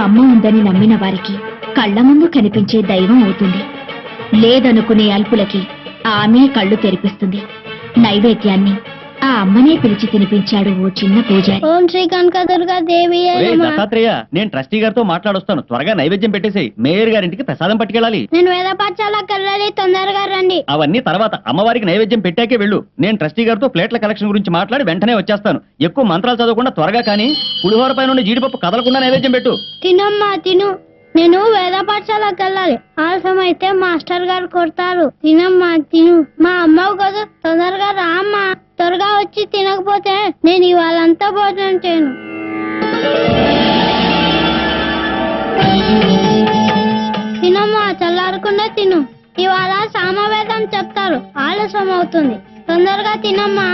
అమ్మ ఉందని నమ్మిన వారికి కళ్ల ముందు కనిపించే దైవం అవుతుంది. లేదనుకునే అల్పులకి ఆమె కళ్ళు తెరిపిస్తుంది. నైవేద్యాన్ని ఆ అమ్మనే పిలిచి తినిపించాడు ఓ చిన్న పూజారి. ఓం శ్రీ కనకదుర్గా దేవి. దత్తాత్రేయ, నేను ట్రస్టీ గారితో మాట్లాడొస్తాను. త్వరగా నైవేద్యం పెట్టేసి మేయర్ గారింటికి ప్రసాదం పట్టుకెళ్ళాలి. నేను వేద పాఠశాలకు వెళ్ళాలి, తొందరగా రండి. అవన్నీ తర్వాత, అమ్మవారికి నైవేద్యం పెట్టాకే వెళ్ళు. నేను ట్రస్టీ గారితో ప్లేట్ల కలెక్షన్ గురించి మాట్లాడి వెంటనే వచ్చేస్తాను. ఎక్కువ మంత్రాలు చదవకుండా త్వరగా కానీ పులిహోర పైన ఉన్న జీడిపప్పు కదలకుండా నైవేద్యం పెట్టు. తినమ్మా తిను. నేను వేద పాఠశాలకు వెళ్ళాలి. ఆలస్యం అయితే మాస్టర్ గారు కొడతారు. తినమ్మా తిను. మా అమ్మవు కదా, తొందరగా రా అమ్మా. త్వరగా వచ్చి తినకపోతే నేను ఇవాళంతా భోజనం చేయను. తినమ్మా, చల్లారకుండా తిను. ఇవాళ సామవేదం చెప్తారు, ఆలస్యం అవుతుంది. తొందరగా తినమ్మా.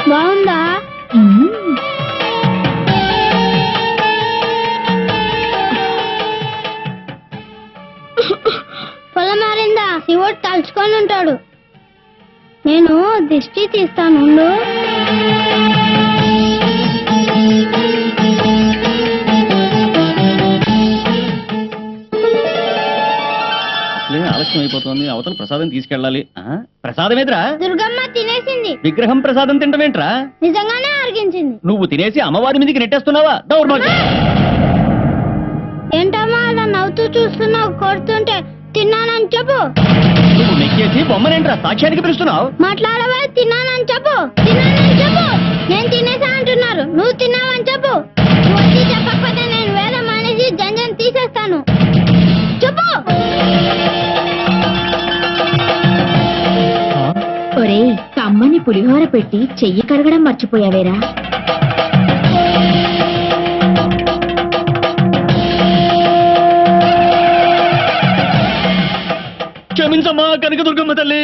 బాగుందా? పొలం మారిందా? శివుడు తలుచుకొని ఉంటాడు. నేను దిష్టి తీస్తాను. ఆలస్యం అయిపోతుంది. అవతల ప్రసాదం తీసుకెళ్ళాలి. ప్రసాదం ఎదురా? దుర్గమ్మ తినేసింది. విగ్రహం ప్రసాదం తింటమేంట్రా? నిజంగానే అరిగించింది. నువ్వు తినేసి అమ్మవారి మీదకి నెట్టేస్తున్నావా? దౌర్భాగ్యం. ఏంటమ్మా అలా నవ్వుతూ చూస్తున్నావు? కొడుతుంటే తిన్నానని చెప్పు. నువ్వు నెక్కేసి బొమ్మనేంట్రా సాక్ష్యానికి పిలుస్తున్నావు? మాట్లాడవా? తిన్నానని చెప్పు. తిన్నానని చెప్పు. నేను తినేసా అంటున్నారు, నువ్వు తిన్నావని చెప్పు. నువ్వు వచ్చి చెప్పకపోతే నేను వేరే మానేసి జంజం తీసేస్తాను. చెప్పు. ఒరే, కమ్మని పులిహోర పెట్టి చెయ్యి కడగడం మర్చిపోయావేరా? క్షమించమ్మా కనకదుర్గమ్మ తల్లి,